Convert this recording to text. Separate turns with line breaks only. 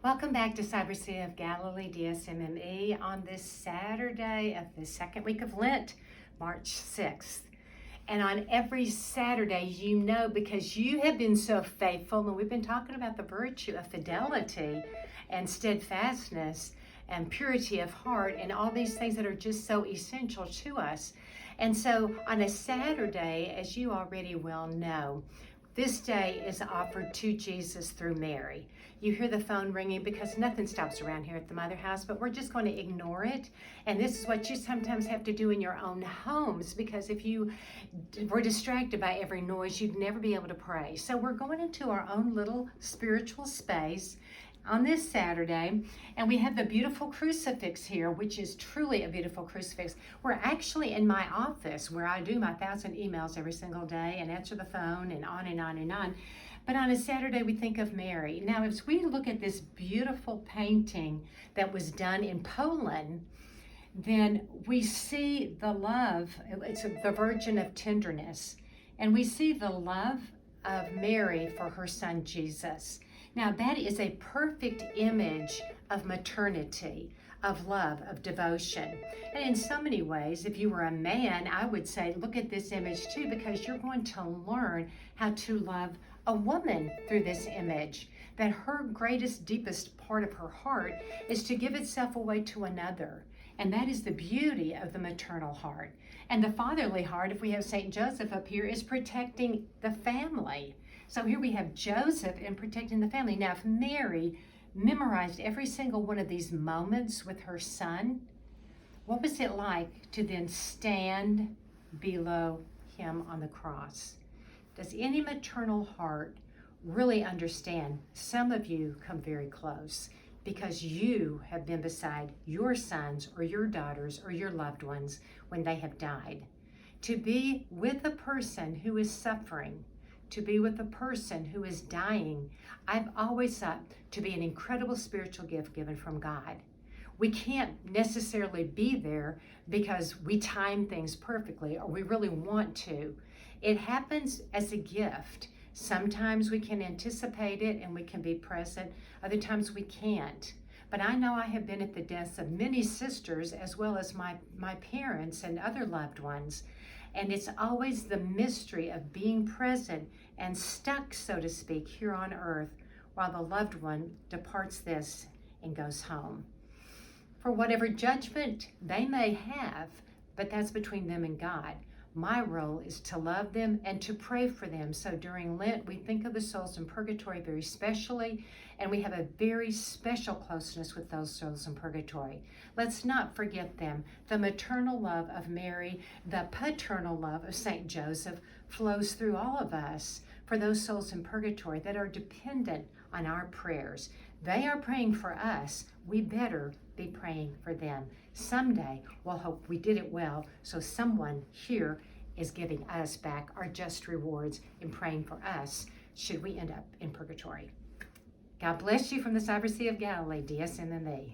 Welcome back to Cybersea of Galilee DSMME on this Saturday of the second week of Lent, March 6th. And on every Saturday, you know, because you have been so faithful, and we've been talking about the virtue of fidelity and steadfastness and purity of heart and all these things that are just so essential to us. And so on a Saturday, as you already well know, this day is offered to Jesus through Mary. You hear the phone ringing because nothing stops around here at the Mother House, but we're just going to ignore it. And this is what you sometimes have to do in your own homes, because if you were distracted by every noise, you'd never be able to pray. So we're going into our own little spiritual space on this Saturday, and we have the beautiful crucifix here, which is truly a beautiful crucifix. We're actually in my office where I do my 1,000 emails every single day and answer the phone and on and on and on. But on a Saturday, we think of Mary. Now, as we look at this beautiful painting that was done in Poland, then we see the love, it's the Virgin of Tenderness, and we see the love of Mary for her son Jesus. Now, that is a perfect image of maternity, of love, of devotion. And in so many ways, if you were a man, I would say, look at this image too, because you're going to learn how to love a woman through this image, that her greatest, deepest part of her heart is to give itself away to another. And that is the beauty of the maternal heart. And the fatherly heart, if we have St. Joseph up here, is protecting the family. So here we have Joseph in protecting the family. Now, if Mary memorized every single one of these moments with her son, what was it like to then stand below him on the cross? Does any maternal heart really understand? Some of you come very close because you have been beside your sons or your daughters or your loved ones when they have died. To be with a person who is suffering, to be with a person who is dying, I've always thought to be an incredible spiritual gift given from God. We can't necessarily be there because we time things perfectly or we really want to. It happens as a gift. Sometimes we can anticipate it and we can be present. Other times we can't. But I know I have been at the deaths of many sisters as well as my parents and other loved ones. And it's always the mystery of being present and stuck, so to speak, here on earth while the loved one departs this and goes home. For whatever judgment they may have, but that's between them and God. My role is to love them and to pray for them. So during Lent, we think of the souls in purgatory very specially, and we have a very special closeness with those souls in purgatory. Let's not forget them. The maternal love of Mary, the paternal love of St. Joseph flows through all of us for those souls in purgatory that are dependent on our prayers. They are praying for us. We better be praying for them. Someday, we'll hope we did it well, so someone here is giving us back our just rewards in praying for us should we end up in purgatory. God bless you from the Cybersea of Galilee DSMME.